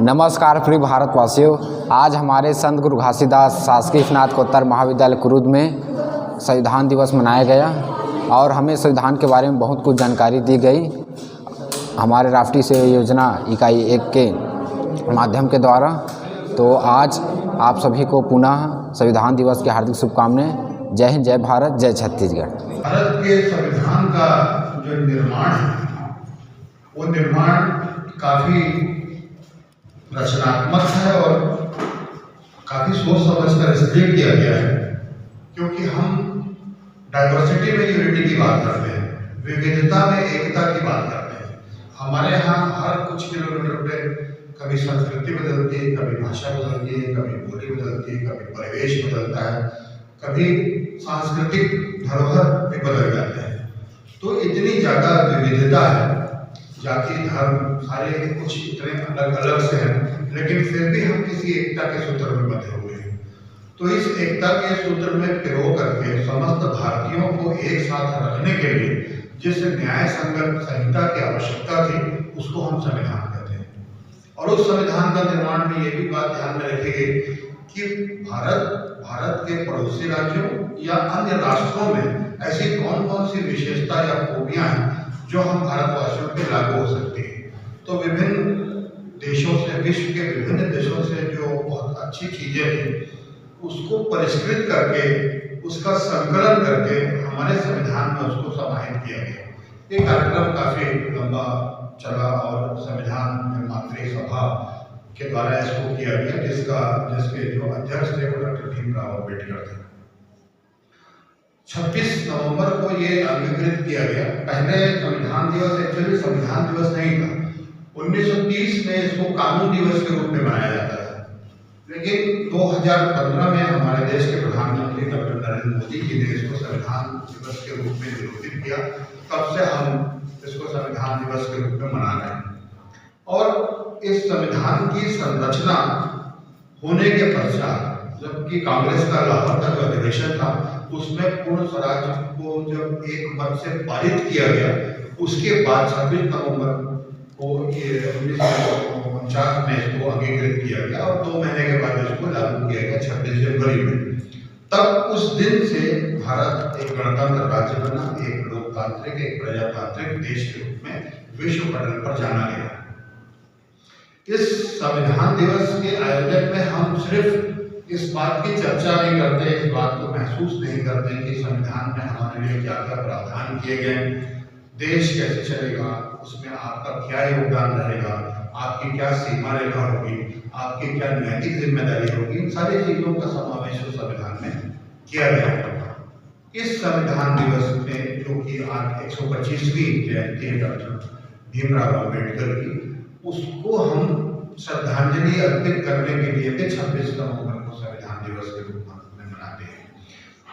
नमस्कार प्रिय भारतवासियों, आज हमारे संत गुरु घासीदास शासकीय स्नातकोत्तर महाविद्यालय कुरुद में संविधान दिवस मनाया गया और हमें संविधान के बारे में बहुत कुछ जानकारी दी गई हमारे राष्ट्रीय सेवा योजना इकाई 1 के माध्यम के द्वारा। तो आज आप सभी को पुनः संविधान दिवस की हार्दिक शुभकामनाएं। जय हिंद, जय भारत, जय छत्तीसगढ़। भारत के संविधान का जो निर्माण है वो निर्माण काफ़ी रचनात्मक है और काफ़ी सोच समझकर इसलिए किया गया है क्योंकि हम डाइवर्सिटी में यूनिटी की बात करते हैं, विविधता में एकता की बात करते हैं। हमारे यहाँ हर कुछ किलोमीटर पे कभी संस्कृति बदलती है, कभी भाषा बदलती है, कभी बोली बदलती है, कभी परिवेश बदलता है, कभी सांस्कृतिक धरोहर भी बदल जाते हैं। तो इतनी ज़्यादा विविधता है, जाति धर्म सारे कुछ इतने अलग अलग से हैं, लेकिन फिर भी हम किसी एकता के सूत्र में बंधे हुए हैं। तो इस एकता के सूत्र में पिरो करके समस्त भारतीयों को एक साथ रखने के लिए जिस न्याय संगत संहिता की आवश्यकता थी उसको हम संविधान कहते हैं। और उस संविधान का निर्माण में ये भी बात ध्यान में रखी गई कि भारत के पड़ोसी राज्यों या अन्य राष्ट्रों में ऐसी कौन कौन सी विशेषता या खूबियां हैं जो हम भारतवासियों पे लागू हो सकती है। तो विभिन्न देशों से, विश्व के विभिन्न देशों से जो बहुत अच्छी चीजें थी उसको परिष्कृत करके उसका संकलन करके हमारे संविधान में उसको समाहित किया गया। ये कार्यक्रम काफी लंबा चला और संविधान निर्मात्री सभा के द्वारा इसको किया गया, जिसके जो अध्यक्ष थे वो डॉक्टर भीमराव अम्बेडकर थे। 26 नवंबर को ये अंगीकृत किया गया। पहले संविधान दिवस एक्चुअली संविधान दिवस नहीं था। 1930 में इसको कानून दिवस के रूप में मनाया जाता था, लेकिन 2015 में हमारे देश के प्रधानमंत्री डॉक्टर नरेंद्र मोदी जी ने इसको संविधान दिवस के रूप में निरूपित किया। तब से हम इसको संविधान दिवस के रूप में मना रहे हैं। और इस संविधान की संरचना होने के पश्चात जबकि कांग्रेस का लाहौर का जो अधिवेशन था उसमें पूर्ण स्वराज को जब एक मत से पारित किया गया, उसके बाद 26 नवंबर को ये 1949 में इसको अंगीकृत किया गया और 2 महीने के बाद इसको लागू किया गया 26 जनवरी में। तब उस दिन से भारत एक गणतंत्र राज्य बना, एक लोकतांत्रिक, एक प्रजातांत्रिक देश के रूप में विश्व पटल पर जाना गया। इस संविधान दिवस के आयोजन में हम सिर्फ इस बात की चर्चा नहीं करते, इस बात को महसूस नहीं करते कि संविधान में हमारे लिए क्या क्या प्रावधान किए गए, देश कैसे चलेगा, उसमें आपका क्या योगदान रहेगा, आपकी क्या सीमा रेखा होगी, आपकी क्या नैतिक जिम्मेदारी होगी, इन सारी चीजों का समावेश उस संविधान में किया गया। इस संविधान दिवस में जो कि आज 125वीं जयंती है डॉक्टर भीमराव अम्बेडकर की, उसको हम श्रद्धांजलि अर्पित करने के लिए 26 नवंबर को संविधान दिवस के रूप में मनाते हैं।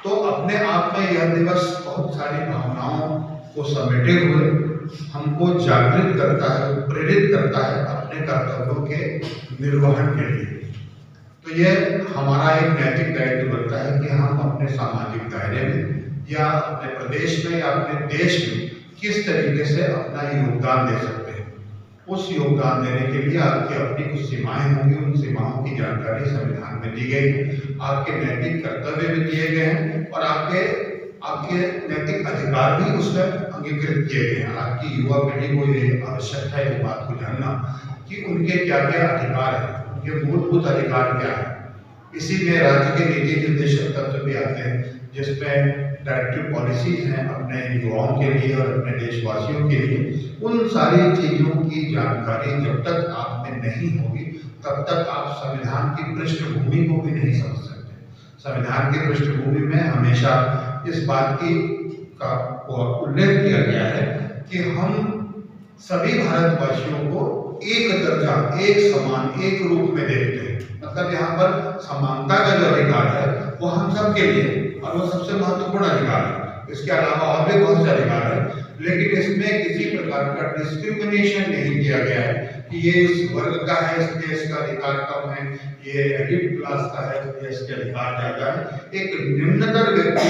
तो अपने आप में यह दिवस बहुत सारी भावनाओं को समेटे हुए हमको जागृत करता है, प्रेरित करता है अपने कर्तव्यों के निर्वहन के लिए। तो यह हमारा एक नैतिक दायित्व बनता है कि हम अपने सामाजिक दायरे में या अपने प्रदेश में या अपने देश में किस तरीके से अपना योगदान दे सकते हैं। उस योगदान देने के लिए आपकी अपनी कुछ सीमाएं होंगी, उन सीमाओं की जानकारी संविधान में दी गई है। आपके नैतिक कर्तव्य भी दिए गए हैं और आपके नैतिक अधिकार भी उसमें अंगीकृत किए गए हैं। आपकी युवा पीढ़ी को ये आवश्यक है इस बात को जानना कि उनके क्या क्या अधिकार हैं, उनके मूलभूत अधिकार क्या है। इसी में राज्य के नीति निर्देशक तत्व भी आते हैं, जिसमें डायरेक्टिव पॉलिसीज हैं अपने युवाओं के लिए और अपने देशवासियों के लिए। उन सारी चीजों की जानकारी जब तक आप में नहीं होगी तब तक आप संविधान की पृष्ठभूमि को भी नहीं समझ सकते। संविधान की पृष्ठभूमि में हमेशा इस बात का उल्लेख किया गया है कि हम सभी भारतवासियों को एक दर्जा, एक समान, एक रूप में देखते हैं। मतलब यहाँ पर समानता का जो अधिकार है वो हम सब के लिए और वो सबसे महत्वपूर्ण अधिकार है। इसके अलावा और भी बहुत से अधिकार है, लेकिन इसमें किसी प्रकार का डिस्क्रिमिनेशन नहीं किया गया है कि ये इस वर्ग का है इसलिए इसका अधिकार कम है, ये एलिट क्लास का है इसलिए इसके अधिकार ज्यादा है। एक निम्नतर व्यक्ति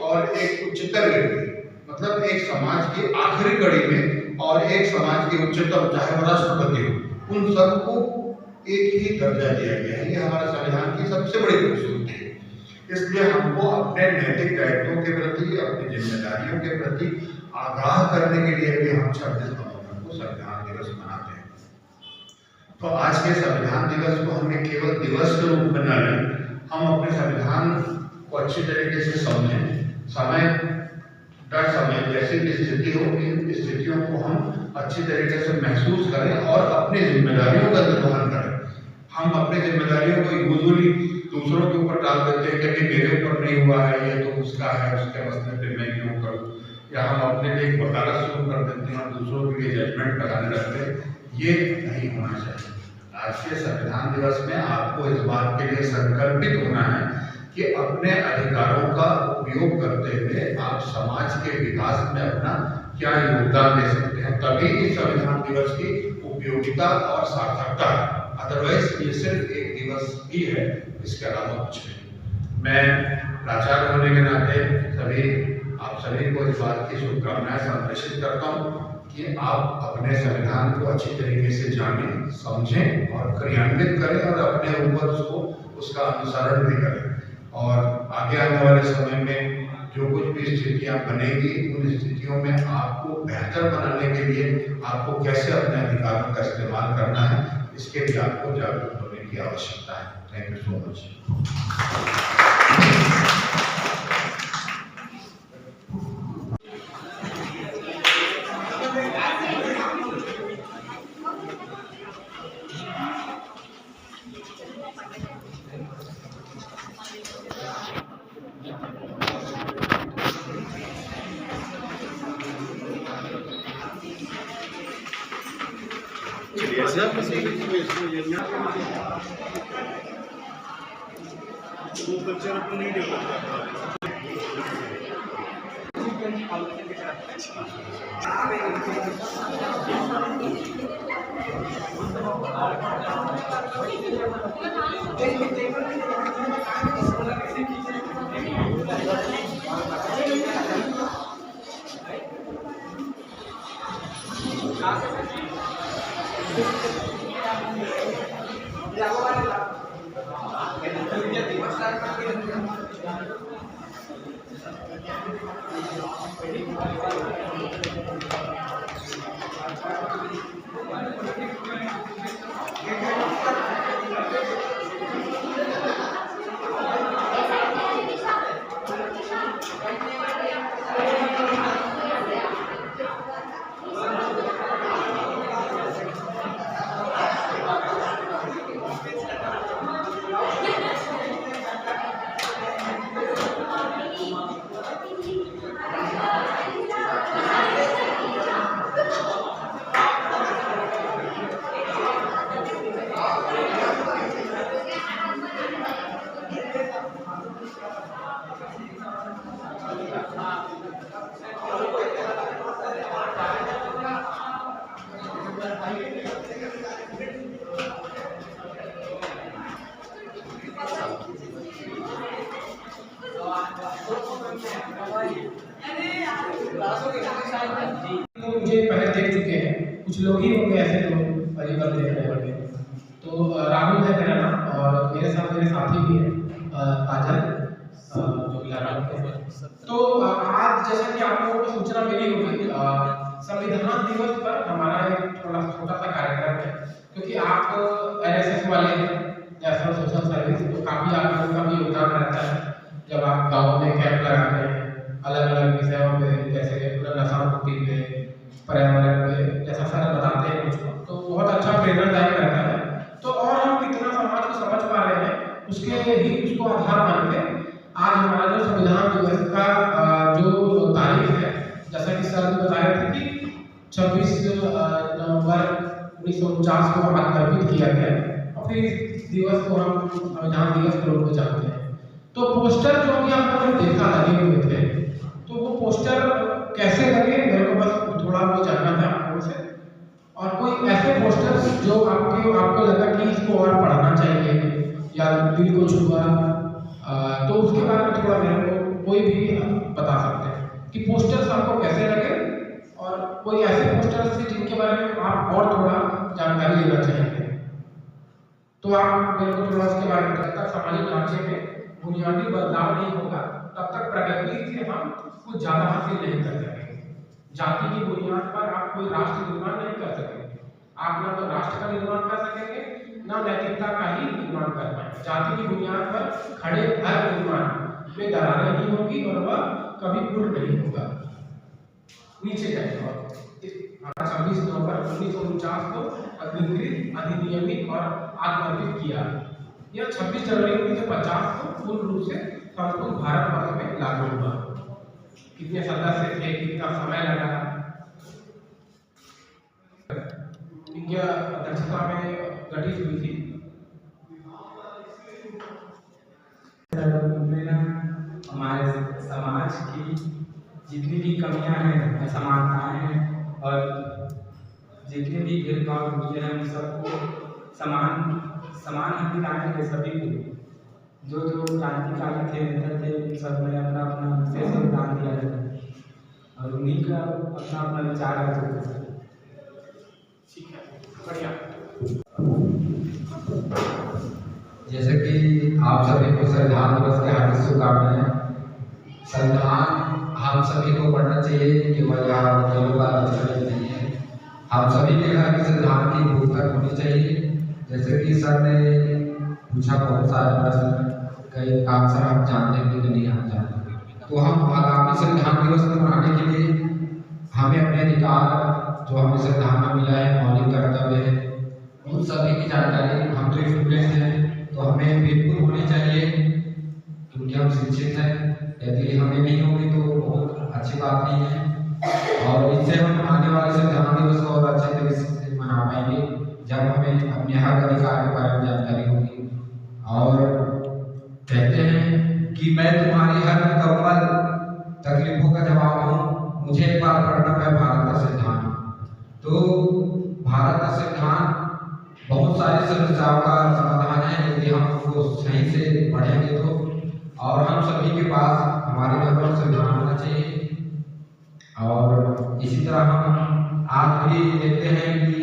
और एक उच्चतर व्यक्ति, मतलब एक समाज की आखिरी कड़ी में और एक समाज के उच्चतम, चाहे वो राष्ट्रपति हो, उन सबको एक ही दर्जा दिया गया है। ये हमारे संविधान की सबसे बड़ी खूबसूरती है। इसलिए हमको अपने नैतिक दायित्वों के प्रति, अपनी जिम्मेदारियों के प्रति आगाह करने के लिए भी हम 26 नवंबर को संविधान दिवस मनाते हैं। तो आज के संविधान दिवस को हमें केवल दिवस के रूप में न लें, हम अपने संविधान को अच्छी तरीके से समझें। समय दर समय जैसी भी स्थिति हो, इन स्थितियों को हम अच्छी तरीके से महसूस करें और अपनी जिम्मेदारियों का निर्वहन करें। हम अपनी जिम्मेदारियों को यूजुअली दूसरों के ऊपर डाल देते हैं कि मेरे ऊपर नहीं हुआ है, ये तो उसका है, उसके मसले पे मैं क्यों करूँ, या हम अपने लिए वकालत शुरू कर देते हैं और दूसरों के लिए जजमेंट लगाने लगते हैं। ये नहीं होना चाहिए। आज के संविधान दिवस में आपको इस बात के लिए संकल्पित होना है कि अपने अधिकारों का उपयोग करते हुए आप समाज के विकास में अपना क्या योगदान दे सकते हैं, तभी इस संविधान दिवस की उपयोगिता और सार्थकता है। अदरवाइज ये सिर्फ एक दिवस ही है, इसके अलावा कुछ नहीं। मैं प्राचार्य होने के नाते आप सभी को इस बात की शुभकामनाएं संप्रेषित करता हूँ कि आप अपने संविधान को अच्छी तरीके से जानें, समझें और क्रियान्वित करें और अपने ऊपर उसका अनुसरण भी करें। और आगे आने वाले समय में जो कुछ भी स्थितियां बनेगी, उन स्थितियों में आपको बेहतर बनाने के लिए आपको कैसे अपने अधिकारों का इस्तेमाल करना है, इसके लिए आपको जागरूक होने की आवश्यकता है। Thank you so much. वो कल्चर अपने नहीं डेवलप करता। मुझे पहले देख चुके हैं, कुछ लोग ही होंगे ऐसे जो पहली बार देखने वाले। तो राहुल है मेरा नाम और मेरे साथ मेरे साथी भी हैं काजल, जो तो आज जैसा कि आप लोगों को सूचना मिली होगी, संविधान दिवस पर हमारा एक थोड़ा छोटा सा कार्यक्रम है, क्योंकि आप NSS वाले नेशनल सोशल सर्विस, तो काफ़ी आप लोगों का भी योगदान रहता है जब आप गाँव में कैंप लगाते हैं अलग अलग विषयों पे, जैसे नशा मुक्ति पे, पर्यावरण पे, जैसा सर बताते हैं मुझको, तो बहुत अच्छा प्रेरणादायक रहता है। तो और हम कितना समाज को समझ पा रहे हैं उसको आधार मान के आज हमारा जो संविधान दिवस का जो तारीख है, जैसा कि सर ने बताया था कि 26 नवंबर 1949 को आज अर्पित किया गया और फिर इस दिवस को हम संविधान दिवस के रूप में जानते हैं। तो पोस्टर जो भी आप लोगों ने देखा लगे हुए थे, तो वो पोस्टर कैसे लगे मेरे को बस थोड़ा वो जानना था आप लोगों से, और कोई ऐसे पोस्टर जो आपको लगा कि इसको और पढ़ना चाहिए या दिल को छुआ, तो उसके बारे में थोड़ा मेरे को कोई भी बता सकते हैं कि पोस्टर्स आपको कैसे लगे, और कोई ऐसे पोस्टर्स थे जिनके बारे में आप और थोड़ा जानकारी लेना चाहेंगे। तो आप मेरे को थोड़ा उसके बारे में जब तक सामाजिक ढांचे में बुनियादी बदलाव नहीं होगा तब तक प्रगति से हम कुछ ज़्यादा हासिल नहीं कर सकेंगे। जाति की बुनियाद पर आप कोई राष्ट्र निर्माण नहीं कर सकेंगे। आप ना तो राष्ट्र का निर्माण कर सकेंगे ना नैतिकता का ही निर्माण कर पाएंगे। जाति की बुनियाद पर खड़े हर निर्माण में दरारें नहीं होगी और वह कभी पूर्ण नहीं होगा, नीचे जाएगा। 26 नवंबर 1949 को अधिकृत, अधिनियमित और आत्मर्पित किया। यह 26 जनवरी 1950 को पूर्ण रूप से संपूर्ण भारतवर्ष में लागू हुआ। कितने सदस्य थे, कितना समय लगा, इनकी अध्यक्षता में गठित हुई थी। हमारे समाज की जितनी भी कमियां हैं, असमानताएं हैं और जितने भी भेदभाव हुए हैं उन सबको समान अधिकार है सभी को। जो क्रांतिकारी थे, नेता थे, उन सब ने अपना अपना विशेष योगदान दिया है और उन्हीं का अपना विचार है। ठीक है, बढ़िया। जैसे कि आप सभी को संविधान दिवस की हार्दिक शुभकामनाएं। संविधान हम सभी को पढ़ना चाहिए, केवल यहाँ वकीलों का अवसर नहीं है। हम सभी के घर की संविधान की पुस्तक होनी चाहिए। जैसे कि सर ने पूछा बहुत सारे प्रश्न, कई काम सर हम जानते हैं कि नहीं हम जानते, तो हम आगामी संविधान दिवस को मनाने के लिए हमें अपने अधिकार जो हमें संविधान में मिला है, मौलिक कर्तव्य है, उन सभी की जानकारी, हम तो स्टूडेंट हैं तो हमें बिल्कुल होनी चाहिए क्योंकि हम शिक्षित हैं। यदि हमें नहीं होगी तो बहुत अच्छी बात नहीं है और इससे हम आने वाले संविधान दिवस को और अच्छे तरीके से मना पाएंगे जब हमें अपने हक अधिकार के बारे में जानकारी होगी। और कहते हैं कि मैं तुम्हारी हर मुकम्मल तकलीफों का जवाब हूँ, मुझे एक बार पढ़ना है भारत का संविधान। तो भारत का संविधान बहुत सारी समस्याओं का समाधान है यदि हम उसको सही से पढ़ेंगे तो। और हम सभी के पास हमारे घर पर संविधान होना चाहिए। और इसी तरह हम आज भी देखते हैं कि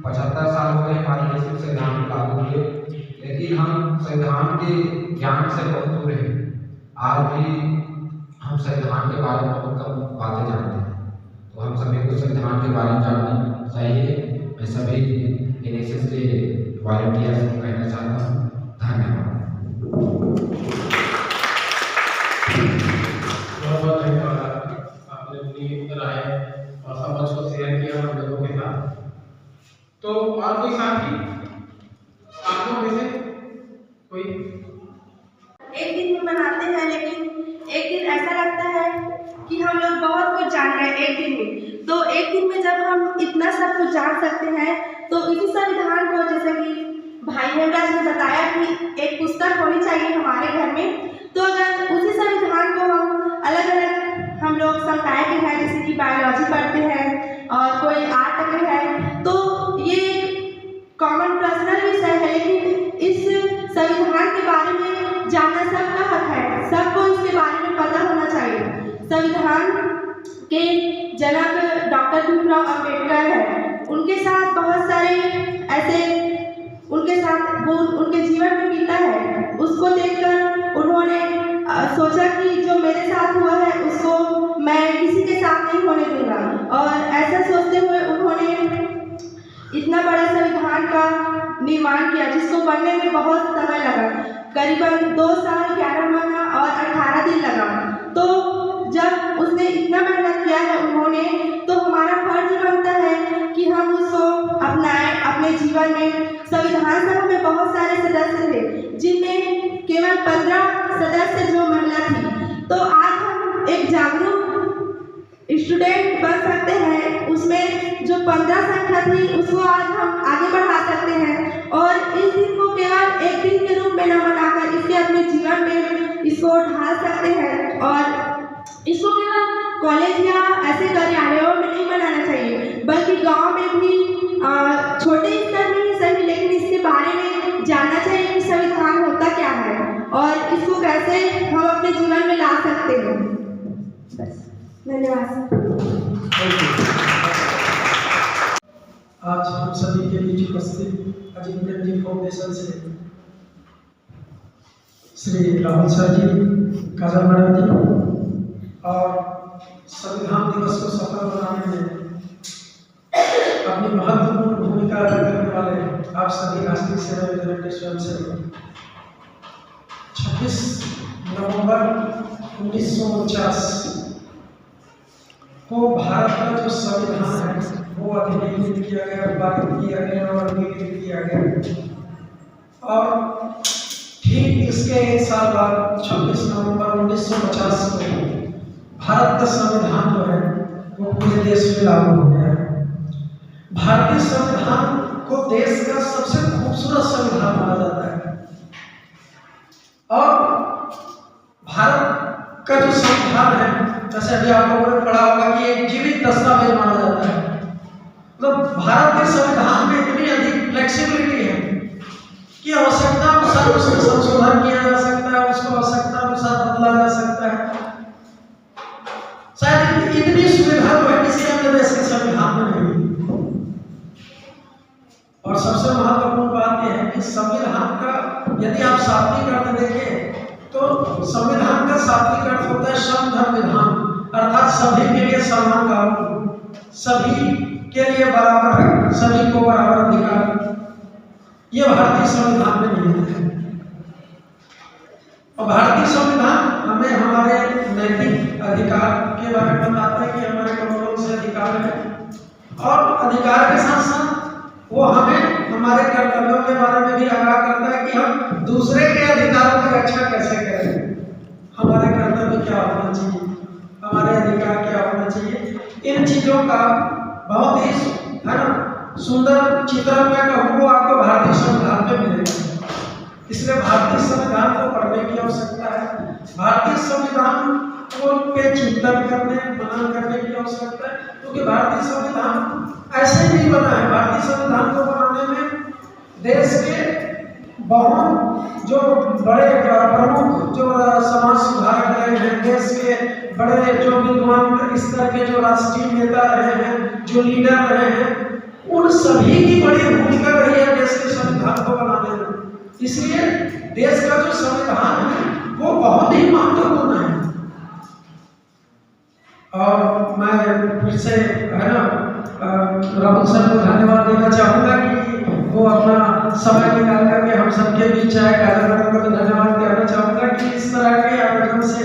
75 साल हो गए हमारे देश में संविधान लागू हुए, लेकिन हम संविधान के ज्ञान से बहुत दूर हैं। आज भी हम संविधान के बारे में बहुत कम बातें जानते हैं, तो हम सभी को संविधान के बारे में जानना चाहिए। मैं सभी एनएसएस के वॉलंटियर्स को कहना चाहता हूँ, धन्यवाद। बहुत धन्यवाद, आपने अपनी राय और समझ को शेयर किया हम लोगों के साथ। तो और कोई साथी आप लोग में से कोई? एक दिन में मनाते हैं, लेकिन एक दिन ऐसा लगता है कि हम लोग बहुत कुछ जान रहे हैं एक दिन में। तो एक दिन में जब हम इतना सब कुछ जान सकते हैं तो इसी संविधान को, जैसे कि भाई हेमराज ने बताया कि एक पुस्तक होनी चाहिए हमारे घर में, तो अगर उसी संविधान को अलग अलग हम लोग संकाय के हैं, जैसे कि बायोलॉजी पढ़ते हैं और कोई आर्ट के हैं, तो ये कॉमन पर्सनल विषय है, लेकिन इस संविधान के बारे में जानना सबका हक है, सबको इसके बारे में पता होना चाहिए। संविधान के जनक डॉक्टर भीमराव अम्बेडकर हैं, उनके साथ बहुत सारे ऐसे उनके साथ वो उनके जीवन में बीता है, उसको देखकर उन्होंने सोचा कि जो मेरे साथ हुआ है उसको मैं किसी के साथ नहीं होने दूंगा। और ऐसा सोचते हुए उन्होंने इतना बड़ा संविधान का निर्माण किया जिसको बनने में बहुत समय लगा, करीबन 2 साल 11 महीना और 18 दिन लगा। तो जब उसने इतना मेहनत किया है उन्होंने, तो हमारा फर्ज बनता है कि हम उसको अपनाएं अपने जीवन में। संविधान सभा में बहुत सारे सदस्य थे जिनमें केवल 15 सदस्य जो महिला थी। तो आज हम एक जागरूक स्टूडेंट बन सकते हैं, उसमें जो 15 संख्या थी उसको आज हम आगे बढ़ा सकते हैं और इस दिन को केवल एक दिन के रूप में न मनाकर इसके अपने जीवन में इसको ढाल सकते हैं। और इसको केवल कॉलेज या ऐसे कार्यालयों में नहीं मनाना चाहिए, बल्कि गांव में भी छोटे स्तर में ही सही, लेकिन इसके बारे में जानना चाहिए कि संविधान होता क्या है और इसको कैसे हम अपने जीवन में ला सकते हैं। बस, धन्यवाद। आज हम सभी के बीच उपस्थित अजीत प्रेम जी फाउंडेशन से श्री राहुल सर जी, काजल मैडम जी और संविधान दिवस को सफल बनाने में अपनी महत्वपूर्ण भूमिका अदा करने वाले आप सभी राष्ट्रीय सेवा योजना के स्वयंसेवक 26 नवंबर 1949 को भारत का जो संविधान है वो अधिनियमित किया गया, पारित किया गया और अंगीकृत किया गया। और ठीक इसके एक साल बाद 26 नवंबर 1950 को भारत का संविधान जो है वो पूरे देश में लागू हो गया। भारतीय संविधान को देश का सबसे खूबसूरत संविधान माना जाता है और भारत का जो संविधान है, जैसे अभी आप लोगों ने पढ़ा होगा कि एक जीवित दस्तावेज माना जाता है। मतलब भारत के संविधान में इतनी अधिक फ्लेक्सिबिलिटी है कि आवश्यकता अनुसार उसमें संशोधन किया जा सकता है, उसको आवश्यकता अनुसार बदला जा सकता है। शायद इतनी सुविधा तो है किसी अन्य देश के संविधान में नहीं। और सबसे महत्वपूर्ण बात यह है कि संविधान का यदि आप शाब्दिक अर्थ देखें तो संविधान का शाब्दिक अर्थ होता है संविधान विधान, अर्थात सभी के लिए समान कानून, सभी के लिए बराबर हक, सभी को बराबर अधिकार। ये भारतीय संविधान में निहित है। और भारतीय संविधान हमें हमारे नैतिक अधिकार के बारे में बताता है कि हमारे कौन से अधिकार है और अधिकार के साथ साथ वो हमें हमारे कर्तव्यों के बारे में भी आगाह करता है कि हम दूसरे के अधिकारों की रक्षा कैसे करें, हमारे कर्तव्य क्या होना चाहिए, हमारे अधिकार क्या होना चाहिए। इन चीजों का बहुत ही है ना सुंदर चित्रण मैं कहूँ वो आपको भारतीय संविधान में मिलेगा। इसलिए भारतीय संविधान को पढ़ने की आवश्यकता है। भारतीय संविधान को पे चिंतन करने मनन करने की आवश्यकता है, क्योंकि भारतीय संविधान ऐसे नहीं बना है। भारतीय संविधान को बनाने में देश के बहुत जो बड़े प्रमुख जो समाज सुधारक रहे हैं, देश के बड़े जो विद्वान स्तर के जो राष्ट्रीय नेता रहे हैं, जो लीडर रहे हैं, उन सभी की बड़ी भूमिका रही है देश के संविधान को बनाने में। इसलिए देश का जो संविधान है वो बहुत ही महत्वपूर्ण है। और मैं फिर से है ना राहुल सर को धन्यवाद देना चाहूँगा कि वो अपना समय निकाल करके हम सबके बीच आए। काजल मैडम को भी धन्यवाद देना चाहूँगा कि इस तरह के आयोजन से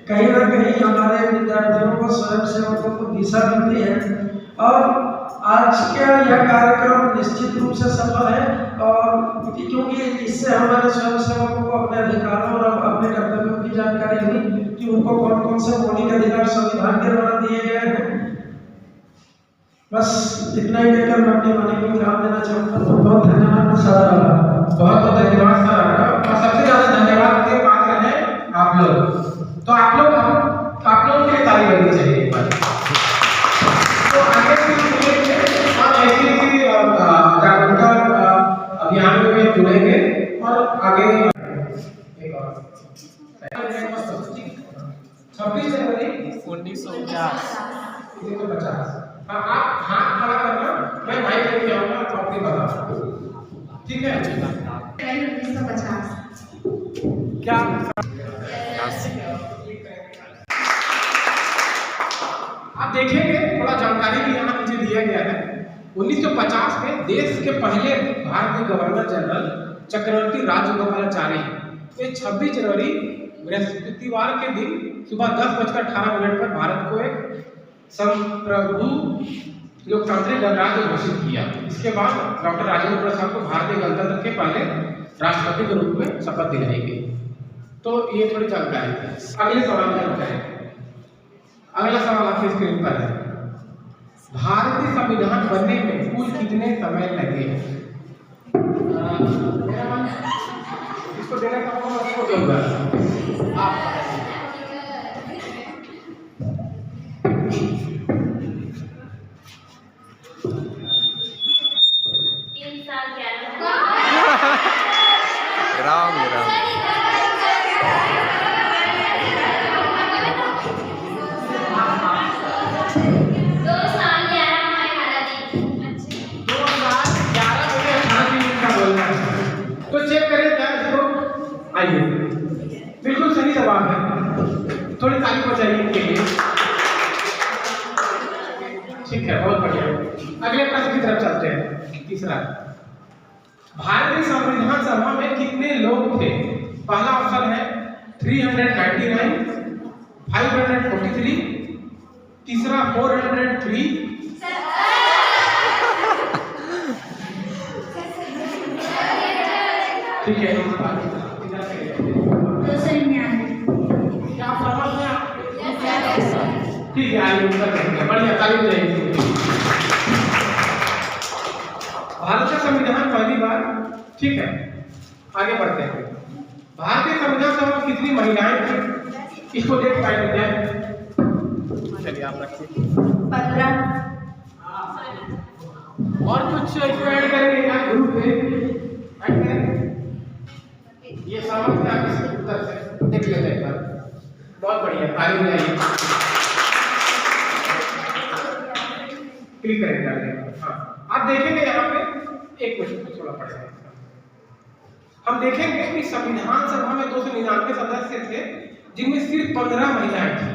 कहीं ना कहीं हमारे विद्यार्थियों को, स्वयं सेवकों को दिशा मिलती है। और आज का यह कार्यक्रम निश्चित रूप से सफल है और क्योंकि इससे हमारे स्वयं सेवकों को अपने अधिकारों और अपने कर्तव्यों की जानकारी हुई कि उनको कौन कौन से मौलिक अधिकार संविधान के द्वारा दिए गए हैं। बस इतना ही कहकर मैं अपनी वाणी को विराम देना चाहूँगा। बहुत धन्यवाद सर, बहुत धन्यवाद सर आपका। और सबसे ज्यादा धन्यवाद के पात्र हैं आप लोग। तो आप लोग के लिए ताली बजनी चाहिए एक बार। तो आगे और ऐसी जागरूकता अभियान में जुड़ेंगे और आगे एक और 26 जनवरी 1950। आप हाथ खड़ा करना, मैं माइक लेके आऊंगा तो आपके बता, ठीक है? 1950 क्या आप देखेंगे, थोड़ा जानकारी भी यहाँ नीचे दिया गया है। 1950 में देश के पहले भारतीय गवर्नर जनरल चक्रवर्ती राजगोपालाचारी ये 26 जनवरी बृहस्पतिवार के दिन सुबह 10:18 पर भारत को एक संप्रभु लोकतांत्रिक गणराज्य घोषित किया। इसके बाद डॉक्टर राजेंद्र प्रसाद को भारतीय गणतंत्र के पहले राष्ट्रपति के रूप में शपथ दिलाई गई। तो ये थोड़ी जानकारी थी। अगले सवाल में करें। अगला सवाल आपकी स्क्रीन पर है। भारतीय संविधान बनने में कुल कितने समय लगे? इसको देने का उसको दूंगा आप। 3 साल 11 राम राम। दो साल 11 महीने। थोड़ी ताली बजाइए इनके लिए। ठीक है, बहुत बढ़िया। अगले प्रश्न की तरफ चलते हैं। तीसरा, भारतीय संविधान सभा में कितने लोग थे? पहला ऑप्शन है 399, 543, तीसरा 403, ठीक है, क्या आप समझ में ठीक है, आइए उत्तर देंगे। बढ़िया, ताली बजाइए। भारत का संविधान पहली बार, ठीक है, आगे बढ़ते हैं। भारतीय संविधान सभा में कितनी महिलाएं थी? इसको डेट फाइंड हो जाए। चलिए आप रखिए। 15। और कुछ इसमें ऐड करेंगे क्या? ग्रुप में ऐड करेंगे। ये समझ में आप इसके उत्तर से देख लेते हैं एक बार। बहुत बढ़िया, ताली बजाइए। क्लिक करेंगे आगे। हाँ, आप देखेंगे यहाँ पे एक क्वेश्चन थोड़ा पड़ेगा। हम देखेंगे कि संविधान सभा में 299 सदस्य थे, जिनमें सिर्फ 15 महिलाएं थी,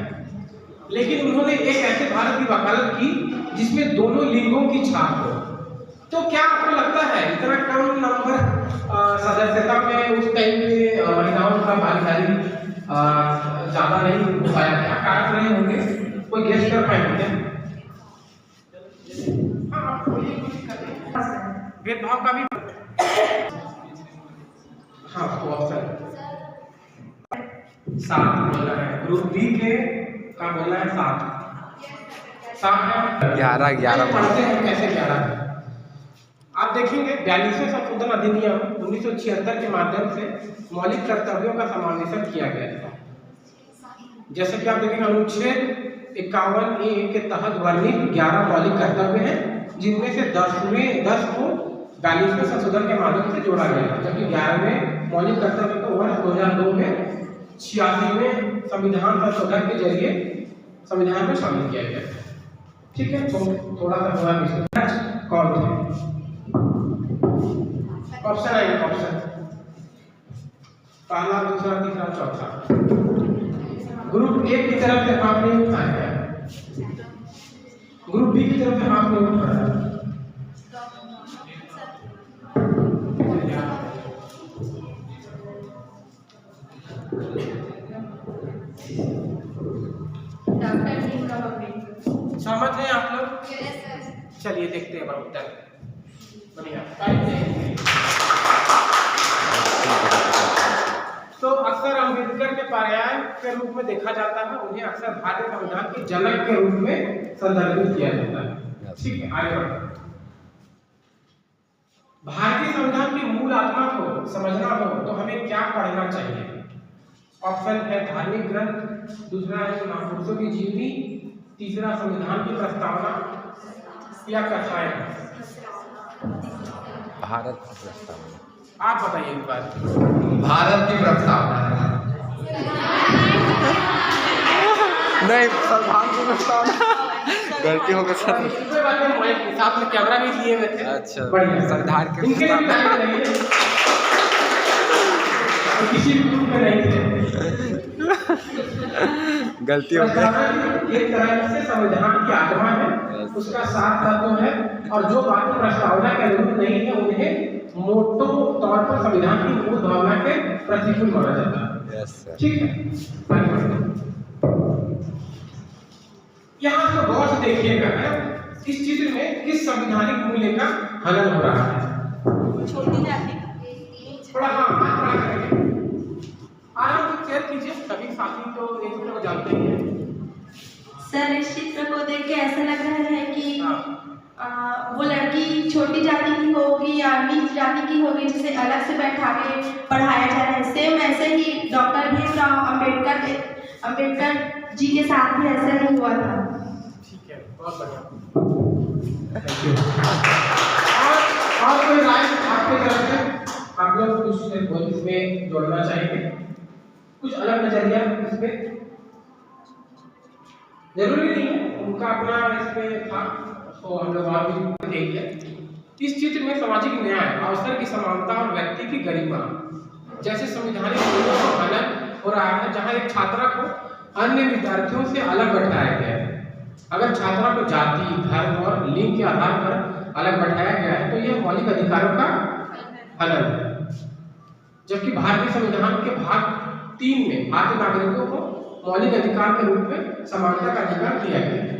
लेकिन उन्होंने एक ऐसे भारत की वकालत की जिसमें दोनों लिंगों की छाप हो। तो क्या आपको लगता है इतना कम नंबर सदस्यता में उस टाइम पे महिलाओं का भागीदारी ज्यादा नहीं हो पाया? क्या कारण रहे होंगे? कोई गेस कर पाएंगे? भेदभाव का भी, हाँ, तो ऑप्शन 7 बोलना है। ग्रुप बी के का बोलना है 7 है। 11 पढ़ते हैं कैसे 11? आप देखेंगे 42वें संशोधन अधिनियम 1976 के माध्यम से मौलिक कर्तव्यों का समावेशन किया गया है। जैसे कि आप देखेंगे अनुच्छेद 51A के तहत वर्णित 11 मौलिक कर्तव्य हैं, जिनमें से 10 को 42वें संशोधन के माध्यम से जोड़ा गया है, जबकि 11वें मौलिक कर्तव्य को वर्ष 2002 में 86वें संविधान संशोधन के जरिए संविधान में शामिल किया गया है। ठीक है, तो थोड़ा सा थोड़ा कौन थे? ऑप्शन है, ऑप्शन पहला, दूसरा, तीसरा, चौथा। ग्रुप ए की तरफ से हाथ नहीं उठाया, ग्रुप बी की तरफ से हाथ नहीं उठाया। समझ रहे हैं आप लोग? चलिए देखते हैं उत्तर। बढ़िया। तो अक्सर अम्बेडकर के पर्याय के रूप में देखा जाता है, उन्हें अक्सर भारतीय संविधान के जनक के रूप में संदर्भित किया जाता है। ठीक है, आगे बढ़ते हैं। भारतीय संविधान की मूल आत्मा को समझना हो तो हमें क्या पढ़ना चाहिए? ऑप्शन है धार्मिक ग्रंथ, दूसरा है महापुरुषों की जीवनी, तीसरा संविधान की प्रस्तावना या कथाएं। भारत की प्रस्तावना। आप बताइए एक बार। भारत की प्रस्तावना। नहीं, संविधान की प्रस्तावना। गलती हो गई सर। साथ में कैमरा भी लिए हुए थे। अच्छा, बढ़िया। संविधान की किसी ग्रुप में नहीं थे। गलती हो गई। एक तरह से संविधान की आत्मा है, उसका सात तत्व है, और जो बातें प्रस्तावना के अनुरूप नहीं है उन्हें मोटो तौर पर संविधान की मूल भावना के प्रतिकूल माना जाता है। Yes sir. ठीक है, यहाँ तो गौर से देखिएगा, इस चित्र में किस संवैधानिक मूल्य का हनन हो रहा है? छोटी जाति थोड़ा हाथ बड़ा करेंगे, आराम से चेयर कीजिए, सभी साथी तो एक दूसरे को जानते ही हैं। सर, इस चित्र को देख के ऐसा लग रहा है कि वो लड़की छोटी जाति की होगी या नीच जाति की होगी, जिसे अलग से बैठा के पढ़ाया जा रहा है। सेम ऐसे ही डॉक्टर भीमराव अम्बेडकर जी के साथ भी ऐसा ही हुआ था। ठीक है, बहुत बढ़िया। और कोई राय आपके तरफ से? आप लोग कुछ इसमें जोड़ना चाहेंगे, कुछ अलग नजरिया इसमें? जरूरी नहीं है, उनका अपना इसमें था, तो हम लोग और भी देखेंगे। इस चित्र में सामाजिक न्याय, अवसर की समानता और व्यक्ति की गरिमा जैसे संवैधानिक मूल्यों का हनन हो रहा है जहां एक छात्रा को अन्य विद्यार्थियों से अलग बैठाया गया है। अगर छात्रा को जाति, धर्म और लिंग के आधार पर अलग बैठाया गया है तो यह मौलिक अधिकारों का हनन है। जबकि भारतीय संविधान के भाग 3 में भारतीय नागरिकों को मौलिक अधिकार के रूप में समानता का अधिकार दिया गया है।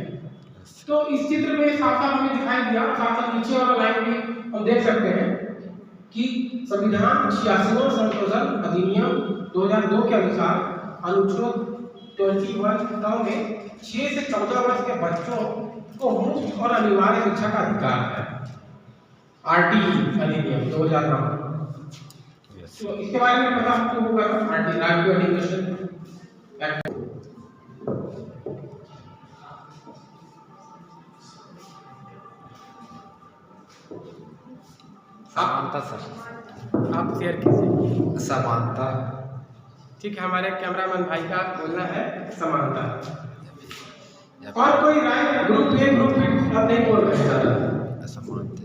तो इस चित्र में साफ साफ हमें दिखाई दिया, साथ साथ नीचे वाला लाइन भी हम देख सकते हैं कि संविधान 86वां संशोधन अधिनियम 2002 के अनुसार अनुच्छेद 21 में 6 से 14 वर्ष के बच्चों को मुफ्त और अनिवार्य शिक्षा का अधिकार है। RTE अधिनियम 2009। तो इसके बारे में पता आपको होगा, राइट टू एजुकेशन एक्ट। समानता सर, आप शेयर कीजिए। समानता। ठीक है, हमारे कैमरामैन भाई का बोलना है समानता। और कोई राय ग्रुप ए ग्रुप बी आप नहीं बोल रहे हैं? समानता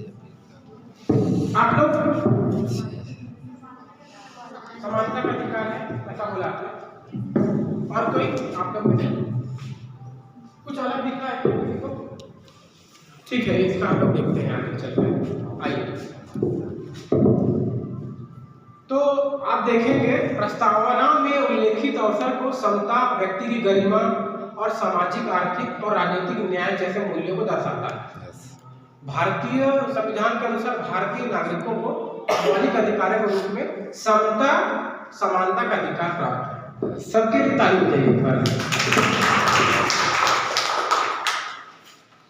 आप लोग समानता का अधिकार है ऐसा बोला आपने। और कोई आप लोग कुछ अलग दिख रहा है किसी को? ठीक है, इसका हम लोग देखते हैं आगे चलकर। आइए, तो आप देखेंगे प्रस्तावना में उल्लेखित अवसर को समता, व्यक्ति की गरिमा और सामाजिक, आर्थिक और राजनीतिक न्याय जैसे मूल्यों को दर्शाता है। भारतीय संविधान के अनुसार भारतीय नागरिकों को मौलिक अधिकारों के रूप में समता, समानता का अधिकार प्राप्त है। सबके लिए तारीफ चाहिए।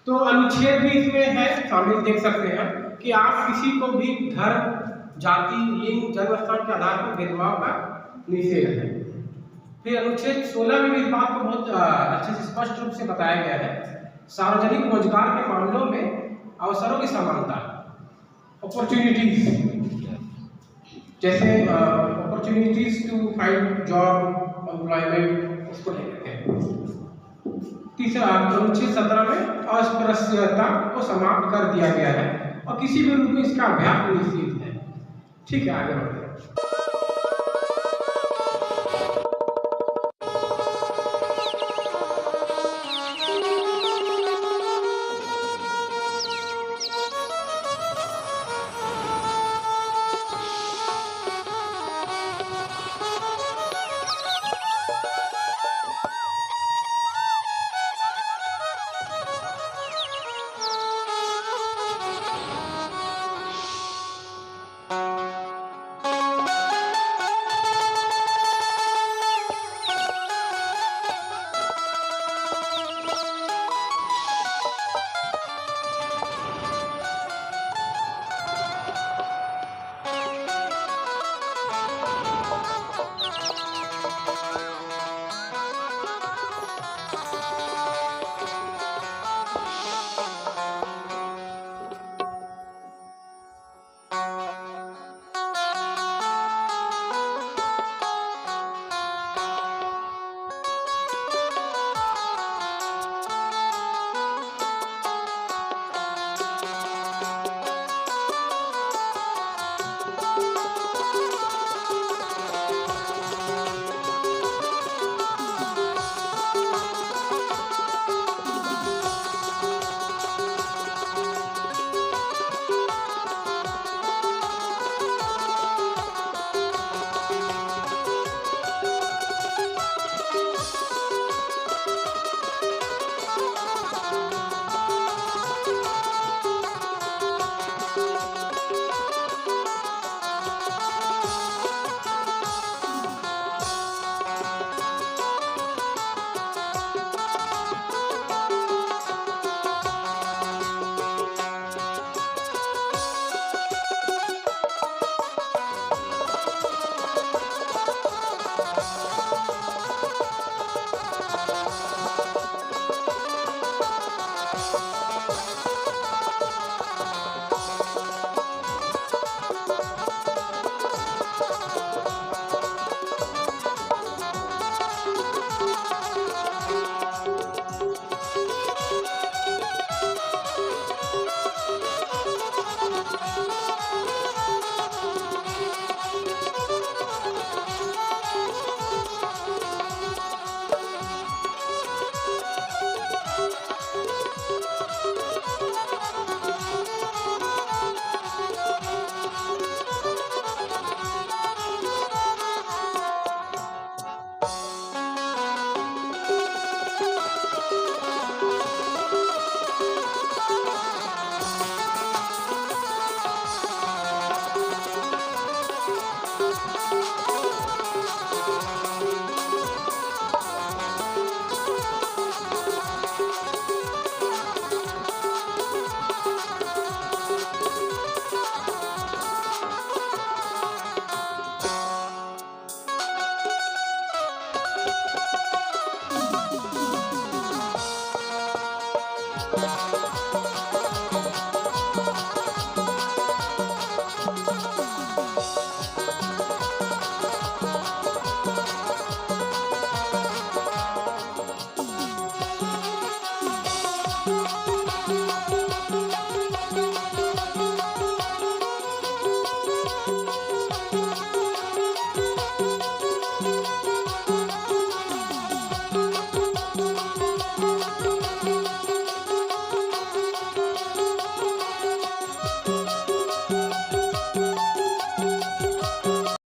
तो अनुच्छेद भी इसमें है शामिल, देख सकते हैं कि आप किसी को भी धर्म, जाति, लिंग, जन्मस्थान के आधार पर भेदभाव का निषेध है। फिर अनुच्छेद 16 में भी इस बात को बहुत अच्छे से स्पष्ट रूप से बताया गया है। सार्वजनिक रोजगार के मामलों में अवसरों की समानता, अपॉर्चुनिटीज, जैसे opportunities to find job, employment, उसको लेते हैं। तीसरा अनुच्छेद 17 में अस्पृश्यता को समाप्त कर दिया गया है और किसी भी रूप में इसका अभ्यास निषिद्ध है। ठीक है, आगे बढ़ते हैं।